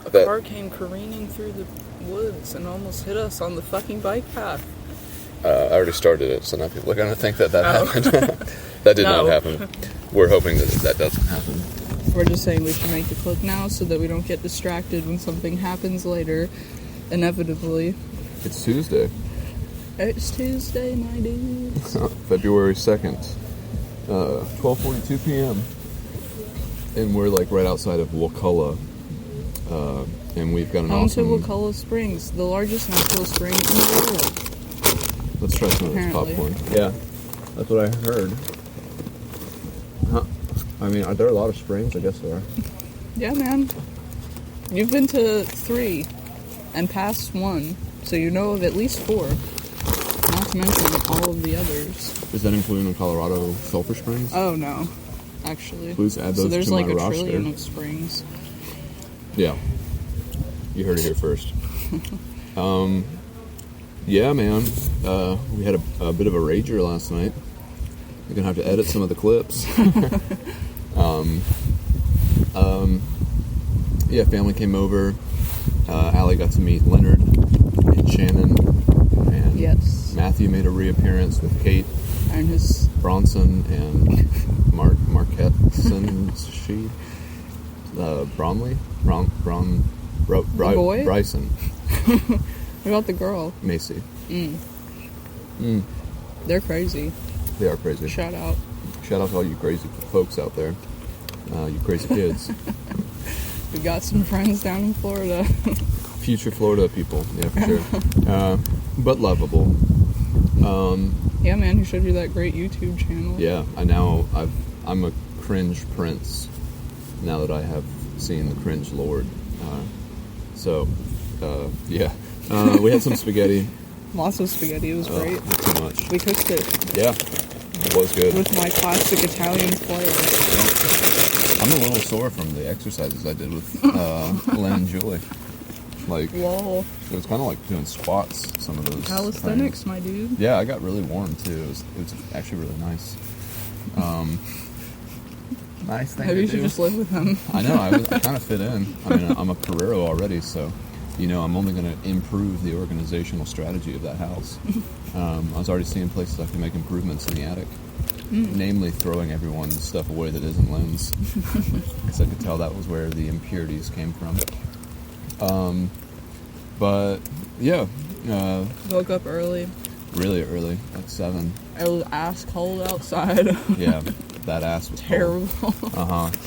A car came careening through the woods and almost hit us on the fucking bike path. I already started it, so now people are going to think that happened. That did not happen. We're hoping that doesn't happen. We're just saying we should make the clip now so that we don't get distracted when something happens later, inevitably. It's Tuesday. It's Tuesday, my dudes. February 2nd, 12:42 p.m. And we're like right outside of Wakulla. And we've got an awesome... Wakulla Springs, the largest natural spring in the world. Let's try some of this popcorn. Yeah, that's what I heard. Huh. I mean, are there a lot of springs? I guess there are. Yeah, man. You've been to 3 and passed 1, so you know of at least 4. Not to mention all of the others. Is that including the Colorado Sulphur Springs? Oh, no. Actually. Please add those to my roster. So there's like a trillion of springs. Yeah. You heard it here first. Yeah, man. We had a bit of a rager last night. You're going to have to edit some of the clips. Yeah, family came over. Allie got to meet Leonard and Shannon. And yes. Matthew made a reappearance with Kate. And his... Bronson and Marquetson. She... Bromley? Boy? Bryson. What about the girl? Macy. They're crazy. They are crazy. Shout out. Shout out to all you crazy folks out there. You crazy kids. We got some friends down in Florida. Future Florida people, yeah, for sure. But lovable. Yeah, man, you showed you that great YouTube channel. Yeah, I'm a cringe prince now that I have seen the cringe lord. Yeah. We had some spaghetti. Lots of spaghetti. It was great. Too much. We cooked it. Yeah, it was good. With my classic Italian flair. I'm a little sore from the exercises I did with Len and Julie. Like, whoa. It was kind of like doing squats, some of those calisthenics, things. My dude. Yeah, I got really warm too. It was actually really nice. Nice thing Maybe to you should do. just live with him. I know, I kind of fit in. I mean, I'm a Carrero already, so, I'm only going to improve the organizational strategy of that house. I was already seeing places I could make improvements in the attic. Namely, throwing everyone's stuff away that isn't Len's. Because I could tell that was where the impurities came from. But, yeah. Woke up early. Really early, like 7. It was ass cold outside. Yeah, that ass was terrible. Cold.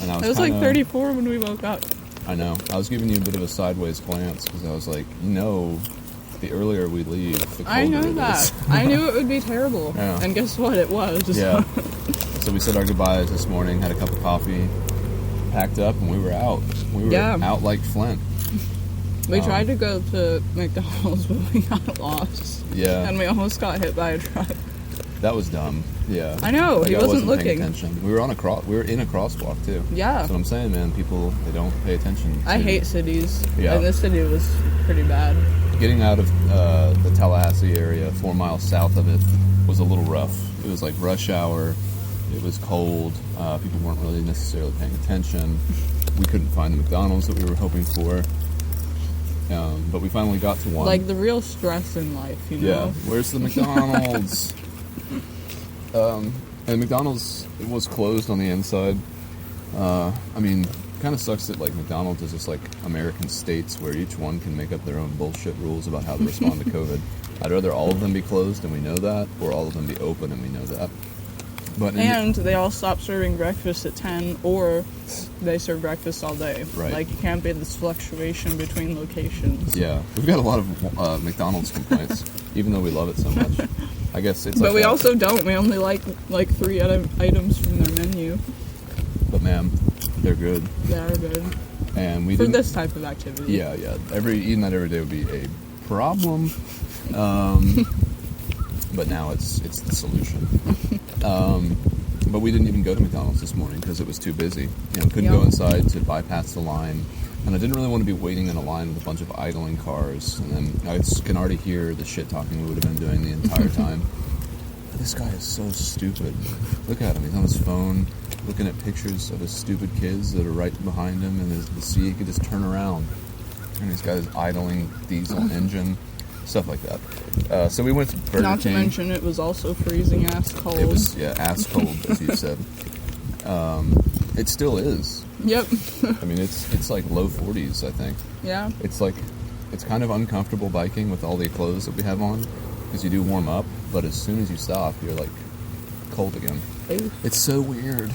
And I was it was like 34 when we woke up. I know. I was giving you a bit of a sideways glance because I was like, the earlier we leave, the colder I know it that. is. I knew it would be terrible. Yeah. And guess what? It was. Yeah. So we said our goodbyes this morning, had a cup of coffee, packed up, and we were out. We were out like Flint. We tried to go to McDonald's, but we got lost. Yeah. And we almost got hit by a truck. That was dumb. Yeah. I know. He wasn't looking. Paying attention. We were in a crosswalk too. Yeah. That's what I'm saying, man. People, they don't pay attention. I hate cities. Yeah. And this city was pretty bad. Getting out of the Tallahassee area, 4 miles south of it, was a little rough. It was like rush hour. It was cold. People weren't really necessarily paying attention. We couldn't find the McDonald's that we were hoping for. But we finally got to one. Like the real stress in life, Yeah. Where's the McDonald's? And McDonald's was closed on the inside. I mean, kind of sucks that like McDonald's is just like American states where each one can make up their own bullshit rules about how to respond to COVID. I'd rather all of them be closed and we know that, or all of them be open and we know that. But they all stop serving breakfast at 10, or they serve breakfast all day. Right. Like, you can't be this fluctuation between locations. Yeah. We've got a lot of McDonald's complaints, even though we love it so much. I guess it's But we also don't. We only like 3 items from their menu. But, man, they're good. They are good. And we For this type of activity. Yeah. Eating that every day would be a problem. But now it's the solution. But we didn't even go to McDonald's this morning because it was too busy. We couldn't go inside to bypass the line. And I didn't really want to be waiting in a line with a bunch of idling cars. And then I can already hear the shit talking we would have been doing the entire time. This guy is so stupid. Look at him. He's on his phone looking at pictures of his stupid kids that are right behind him. And he could just turn around. and he's got his idling diesel engine, stuff like that. So we went to Burger Not to King. mention, it was also freezing ass cold. It was, ass cold, as you said. It still is. Yep. I mean, it's like low 40s, I think. Yeah. It's kind of uncomfortable biking with all the clothes that we have on, because you do warm up, but as soon as you stop, you're like cold again. Oof. It's so weird.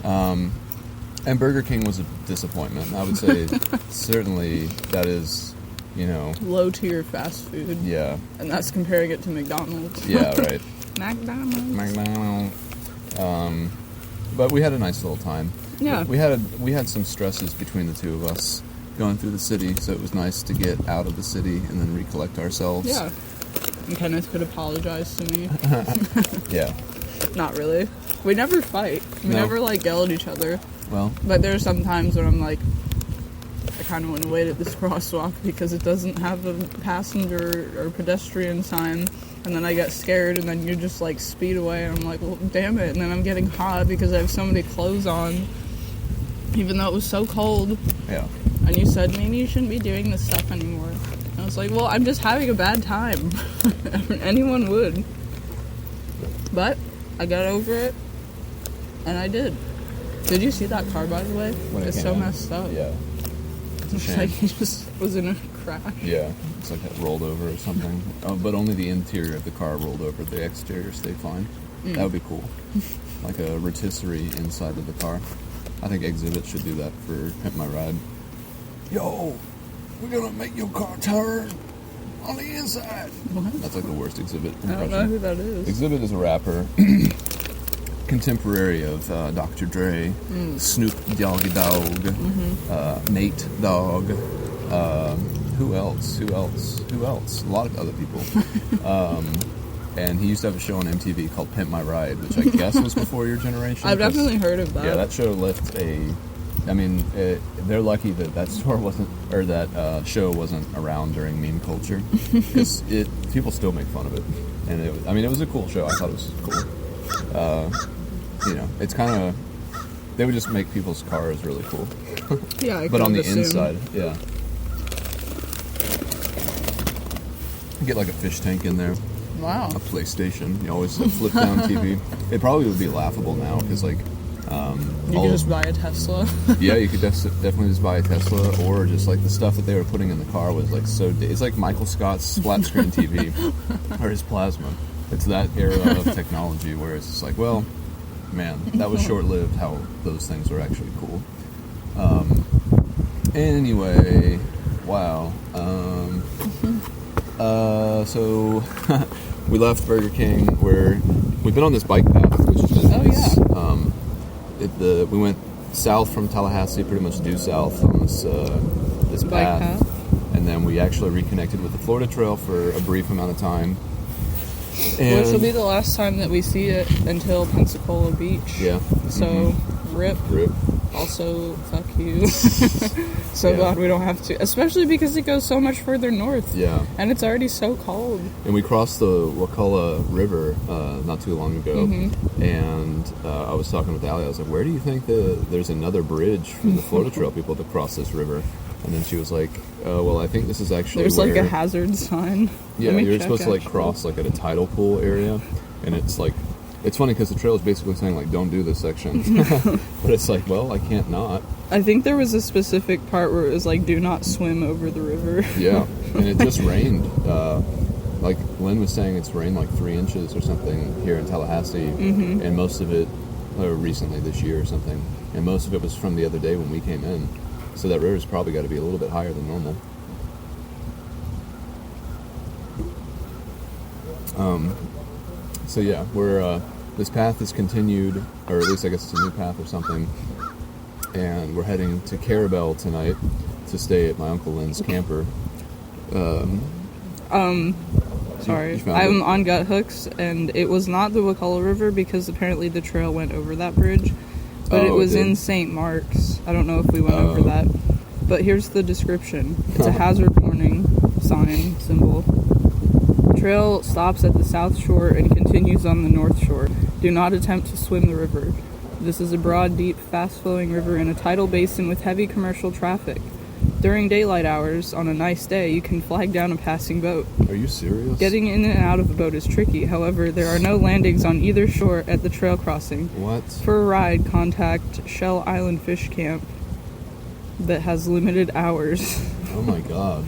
And Burger King was a disappointment. I would say certainly that is, Low tier fast food. yeah. And that's comparing it to McDonald's. Yeah, right. McDonald's. But we had a nice little time. Yeah. We had some stresses between the two of us going through the city, so it was nice to get out of the city and then recollect ourselves. Yeah. And Kenneth could apologize to me. Yeah. Not really. We never fight. We No. never yell at each other. Well, But there's some times when I'm like, I kind of want to wait at this crosswalk because it doesn't have a passenger or pedestrian sign. And then I get scared, and then you just speed away, and I'm like, well, damn it. And then I'm getting hot because I have so many clothes on, even though it was so cold. yeah. And you said, maybe you shouldn't be doing this stuff anymore. And I was like, well, I'm just having a bad time. Anyone would. But I got over it, and I did. Did you see that car, by the way? When it It's came so out. messed up. Yeah. It's a It's shame. like he just was in a crash. Yeah, it's like it rolled over or something. But only the interior of the car rolled over. The exterior stayed fine. That would be cool. Like a rotisserie inside of the car. I think Exhibit should do that for Pimp My Ride. Yo, we're gonna make your car turn on the inside. What? That's like the worst Exhibit I don't know impression. who that is. Exhibit is a rapper, contemporary of Dr. Dre, Snoop Doggy Dogg, Nate Dogg. Who else? A lot of other people. And he used to have a show on MTV called Pimp My Ride, which I guess was before your generation. I've 'cause- definitely heard of that. Yeah, that show left they're lucky that that store wasn't, or that show wasn't around during meme culture, because people still make fun of it, and it was a cool show. I thought it was cool. It's kind of, they would just make people's cars really cool, Yeah, I but on the could've assumed. inside, yeah. Get like a fish tank in there, Wow. a PlayStation. You always flip down TV. It probably would be laughable now because You all could of- just buy a Tesla. yeah, you could definitely just buy a Tesla, or just the stuff that they were putting in the car was it's like Michael Scott's flat screen TV or his plasma. It's that era of technology where it's just well, man, that was short lived. How those things were actually cool. Anyway, wow. So we left Burger King, where we've been on this bike path, which has been nice. Yeah. We went south from Tallahassee, pretty much due south on this Bike path. and then we actually reconnected with the Florida Trail for a brief amount of time. And Which will be the last time that we see it until Pensacola Beach. yeah, So, rip. rip. Also, fuck you. So Yeah. glad we don't have to. Especially because it goes so much further north. Yeah, And it's already so cold. and we crossed the Wakulla River not too long ago, and I was talking with Allie. I was like, "Where do you think there's another bridge for the Florida Trail people to cross this river?" And then she was like, "Well, I think this is actually There's where, a hazard sign. yeah, Let me you're check, supposed to actually. cross at a tidal pool area, and it's it's funny because the trail is basically saying don't do this section, but it's well, I can't not." I think there was a specific part where it was do not swim over the river. Yeah, and it just rained. Like Lynn was saying, it's rained 3 inches or something here in Tallahassee, and most of it, or recently this year or something, and most of it was from the other day when we came in. So that river's probably got to be a little bit higher than normal. So yeah, we're this path is continued, or at least I guess it's a new path or something, and we're heading to Carabel tonight to stay at my Uncle Lynn's camper. Sorry. You found I'm it? on Gut Hooks, and it was not the Wakulla River because apparently the trail went over that bridge. But Oh, it it was did? in St. Mark's. I don't know if we went over Oh. that. But here's the description. It's a hazard warning sign symbol. The trail stops at the south shore and continues on the north shore. Do not attempt to swim the river. This is a broad, deep, fast-flowing river in a tidal basin with heavy commercial traffic. During daylight hours, on a nice day, you can flag down a passing boat. Are you serious? Getting in and out of the boat is tricky. However, there are no landings on either shore at the trail crossing. What? For a ride, contact Shell Island Fish Camp that has limited hours. Oh my god.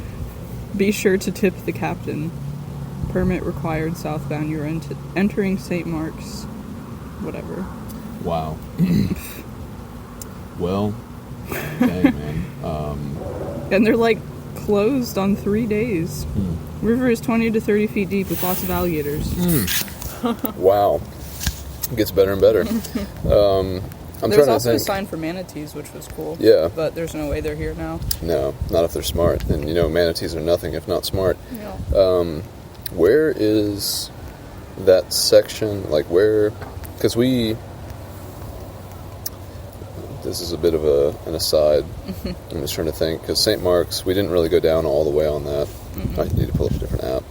Be sure to tip the captain. Permit required southbound. You're entering St. Mark's. Whatever. Wow. Well, dang, man. And they're like closed on 3 days. Hmm. River is 20 to 30 feet deep with lots of alligators. Wow. It gets better and better. I'm There's trying to also a think. sign for manatees, which was cool. Yeah. But there's no way they're here now. No, not if they're smart. And you know, manatees are nothing if not smart. Yeah. Where is that section? Like where? Because this is a bit of an aside. I'm just trying to think. Because St. Mark's, we didn't really go down all the way on that. I need to pull up a different app.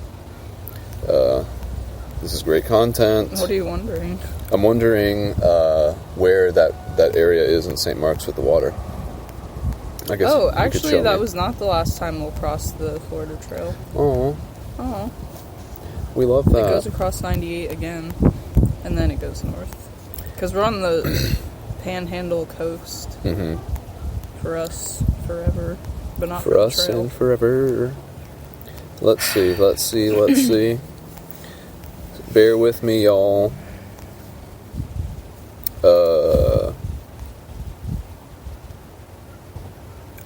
This is great content. What are you wondering? I'm wondering where that area is in St. Mark's with the water. I guess. Oh, you could actually, show that me. was not the last time we'll cross the Florida Trail. Oh, Oh. we love It that. goes across 98 again, and then it goes north. Because we're on the Panhandle coast. Mm-hmm. For us, forever. But not For the us trail. and forever. Let's see. Bear with me, y'all.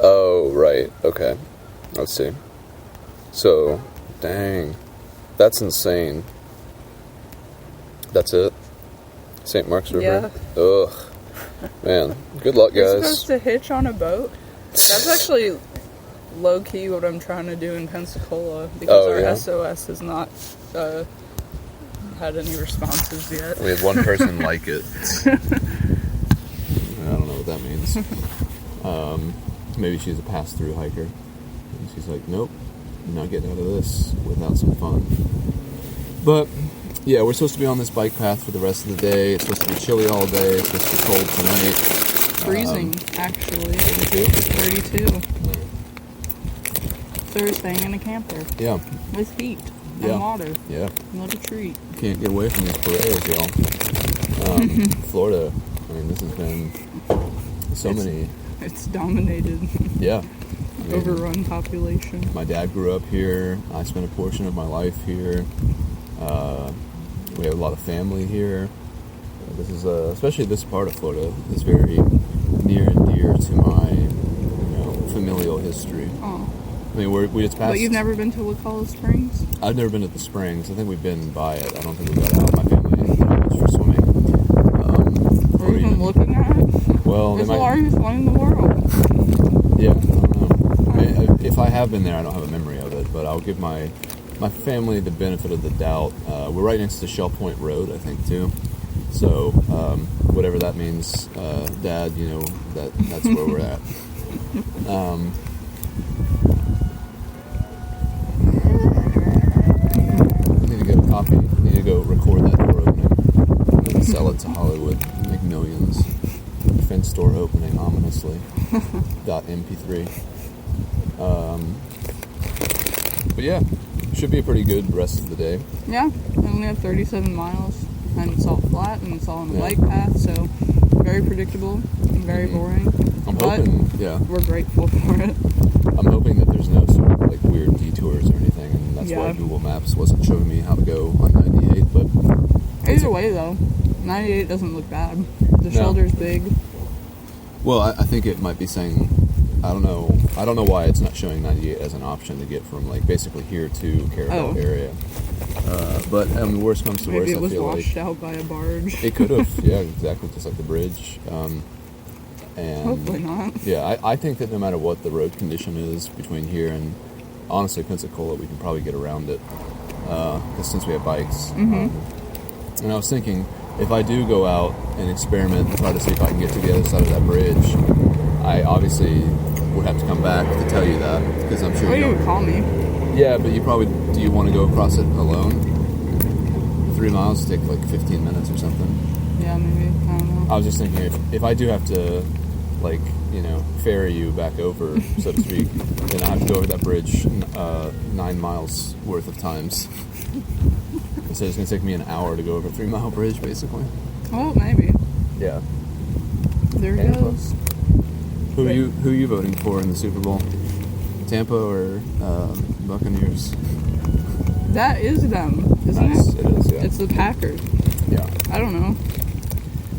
Oh, right. Okay. Let's see. So, dang. That's insane. That's it? St. Mark's River? Yeah. Ugh. Man, good luck, You're guys. supposed to hitch on a boat? That's actually low-key what I'm trying to do in Pensacola, because Oh, our yeah? SOS has not had any responses yet. We have one person like it. I don't know what that means. Maybe she's a pass-through hiker. And she's like, nope, I'm not getting out of this without some fun. But, yeah, we're supposed to be on this bike path for the rest of the day. It's supposed to be chilly all day. It's supposed to be cold tonight. Freezing, actually. 32? 32. So we're staying in a camper Yeah, with heat Yeah. and water. yeah. What a treat. Can't get away from these pareos, y'all. Florida, I mean, this has been so many... It's dominated. Yeah. I mean, Overrun population. my dad grew up here. I spent a portion of my life here. We have a lot of family here. This is, especially this part of Florida, is very near and dear to my, familial history. Oh. I mean, we just passed. But you've never been to Wacala Springs? I've never been to the Springs. I think we've been by it. I don't think we got out. My family didn't much for swimming. Or even looking at it? Well, It's the largest one in the world. Yeah, I don't know. If I have been there, I don't have a memory of it, but I'll give my family the benefit of the doubt. We're right next to Shell Point Road, I think, too. So, whatever that means, Dad, that's where we're at. I need to get a copy. I need to go record that door opening and then sell it to Hollywood. Make millions. Fence door opening ominously. .mp3. But yeah, should be a pretty good rest of the day. Yeah, we only have 37 miles, and it's all flat, and it's all on the Yeah. bike path, so very predictable and very boring. I'm But hoping, yeah, we're grateful for it. I'm hoping that there's no sort of like weird detours or anything, and that's why Yeah. Google Maps wasn't showing me how to go on 98. But Either way, though, 98 doesn't look bad. The No. shoulder's big. well, I think it might be saying, I don't know why it's not showing 98 as an option to get from like basically here to Carabao Oh. area. But I mean, worst comes to worst, Maybe it I was feel washed like out by a barge. it could have, yeah, exactly, just like the bridge. And Hopefully not. yeah, I think that no matter what the road condition is between here and honestly Pensacola, we can probably get around it since we have bikes. And I was thinking, if I do go out and experiment and try to see if I can get to the other side of that bridge, I obviously would have to come back to tell you that, because I'm sure Or you you don't. would call me. Yeah, but do you want to go across it alone? 3 miles take like 15 minutes or something. Yeah, maybe. I don't know. I was just thinking, if I do have to, like, ferry you back over, so to speak, then I have to go over that bridge 9 miles worth of times. So it's going to take me an hour to go over a 3 mile bridge, basically. Oh, maybe. Yeah. There it goes. Who are you voting for in the Super Bowl? Tampa or Buccaneers? That is them, isn't Nice. it? It is, yeah. It's the Packers. Yeah. I don't know.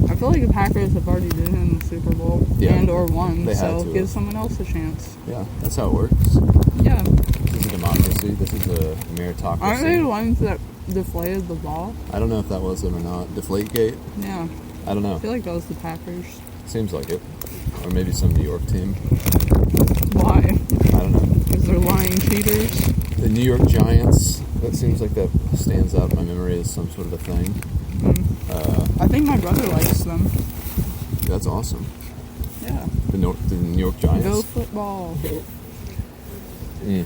I feel like the Packers have already been in the Super Bowl and or won, They had so to give have. someone else a chance. Yeah, that's how it works. Yeah. This is a democracy. This is a meritocracy. Aren't they the ones that deflated the ball? I don't know if that was them or not. Deflategate? Yeah. I don't know. I feel like that was the Packers. Seems like it. Or maybe some New York team. Why? I don't know. Because they're lying cheaters? The New York Giants. That seems like that stands out in my memory as some sort of a thing. I think my brother likes them. That's awesome. Yeah. The New York Giants. Go football. Mm.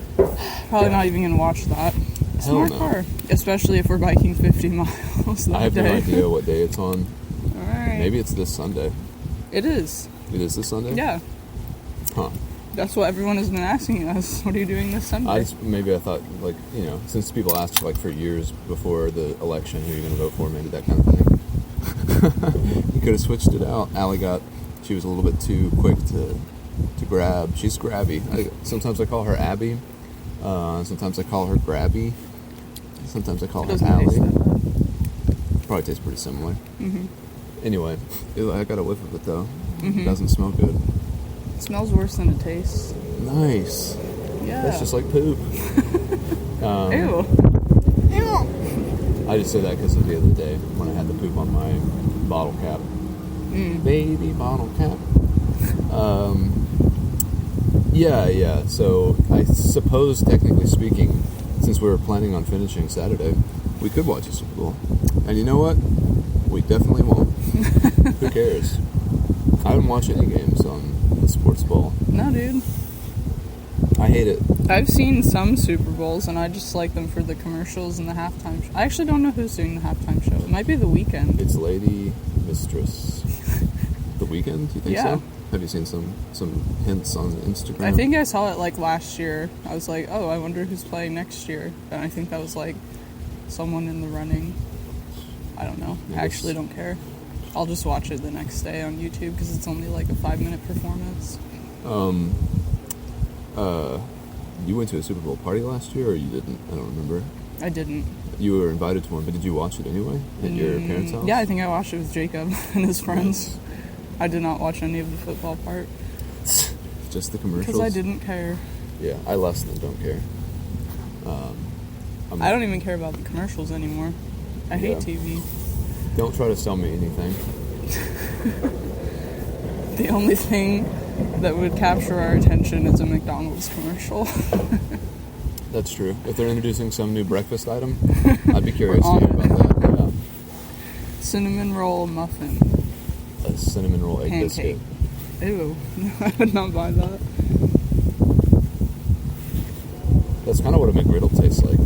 Probably not even going to watch that. Hell Smart no. car. Especially if we're biking 50 miles that I have day. no idea what day it's on. Alright. Maybe it's this Sunday. It is. It is this Sunday? Yeah. Huh. That's what everyone has been asking us. What are you doing this Sunday? I thought, like, since people asked, like, for years before the election who you're going to vote for, maybe that kind of thing. You could have switched it out. Allie she was a little bit too quick to grab. She's grabby. Sometimes I call her Abby. Sometimes I call her Grabby. Sometimes I call her Doesn't Allie. taste that bad. Probably tastes pretty similar. Mm-hmm. Anyway, I got a whiff of it, though. Mm-hmm. It doesn't smell good. It smells worse than it tastes. Nice. Yeah. That's just like poop. Ew. Ew. I just say that because of the other day when I had the poop on my bottle cap. Baby bottle cap. Yeah. So I suppose, technically speaking, since we were planning on finishing Saturday, we could watch the Super Bowl. And you know what? We definitely won't. Who cares? I haven't watched any games on the sports ball. No, dude. I hate it. I've seen some Super Bowls, and I just like them for the commercials and the halftime show. I actually don't know who's doing the halftime show. It might be The Weeknd. It's Lady Mistress. The Weeknd? Do you think Yeah. so? Have you seen some hints on Instagram? I think I saw it like last year. I was like, oh, I wonder who's playing next year. And I think that was like someone in the running. I don't know. I actually don't care. I'll just watch it the next day on YouTube because it's only like a 5-minute performance. You went to a Super Bowl party last year, or you didn't? I don't remember. I didn't. You were invited to one, but did you watch it anyway at your parents' house? Yeah, I think I watched it with Jacob and his friends. I did not watch any of the football part. Just the commercials? Because I didn't care. Yeah, I less than don't care. I don't even care about the commercials anymore. I hate TV. Don't try to sell me anything. The only thing that would capture our attention is a McDonald's commercial. That's true. If they're introducing some new breakfast item, I'd be curious to hear about that. Yeah. Cinnamon roll muffin. A cinnamon roll egg Pancake. biscuit. Ew. I would not buy that. That's kind of what a McGriddle tastes like,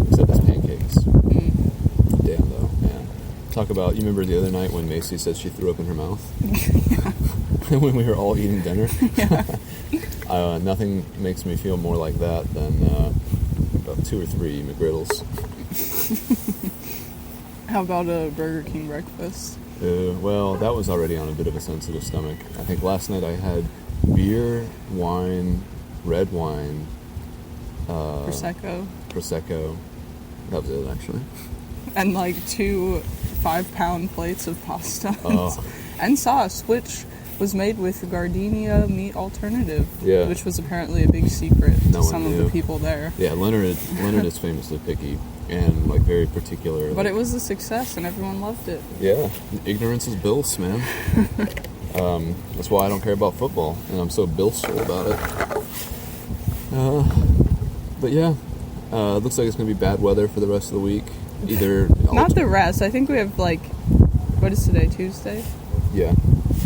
except it's pancakes. Damn, though, man. Talk about, you remember the other night when Macy said she threw up in her mouth? When we were all eating dinner? Yeah. Nothing makes me feel more like that than about 2 or 3 McGriddles. How about a Burger King breakfast? Well, that was already on a bit of a sensitive stomach. I think last night I had beer, wine, red wine, Prosecco. That was it, actually. And like 2 5-pound plates of pasta. Oh. And sauce, which was made with Gardenia meat alternative. Yeah. Which was apparently a big secret No to one some of knew. the people there. Yeah, Leonard is famously picky and like very particular. But it was a success and everyone loved it. Yeah, ignorance is bliss, man. That's why I don't care about football, and I'm so blissful about it. But yeah, looks like it's gonna be bad weather for the rest of the week. Either Not the rest. I think we have like, what is today, Tuesday? Yeah.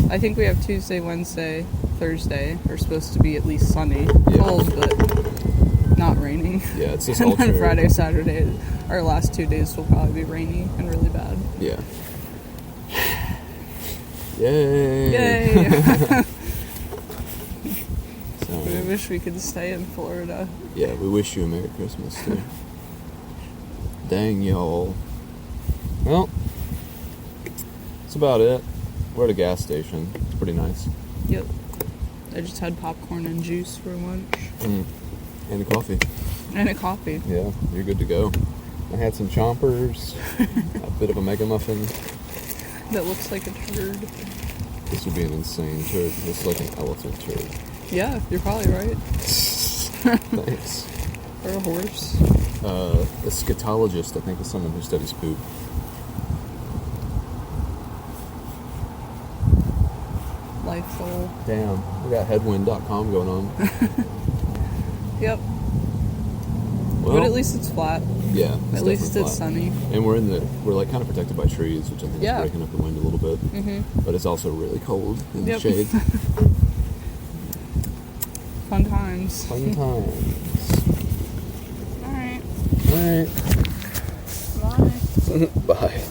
I think we have Tuesday, Wednesday, Thursday are supposed to be at least sunny. Yeah. Cold, but not raining. Yeah, it's just And then alternate. Friday, Saturday, our last 2 days will probably be rainy and really bad. Yeah. Yay! Yay! wish we could stay in Florida. Yeah, we wish you a Merry Christmas, too. Dang, y'all. Well, that's about it. We're at a gas station. It's pretty nice. Yep. I just had popcorn and juice for lunch. And a coffee. And a coffee. Yeah, you're good to go. I had some chompers, a bit of a mega muffin. That looks like a turd. This would be an insane turd. This is like an elephant turd. Yeah, you're probably right. Thanks. Or a horse. A scatologist, I think, is someone who studies poop. Life goal. Damn, we got headwind.com going on. Yep. Well, But at least it's flat. yeah, At least it's flat. sunny. And we're like kind of protected by trees, which I think Yeah. is breaking up the wind a little bit. Mm-hmm. But it's also really cold in the Yep. shade. Fun times. Fun times. Alright. All right. Bye. Bye.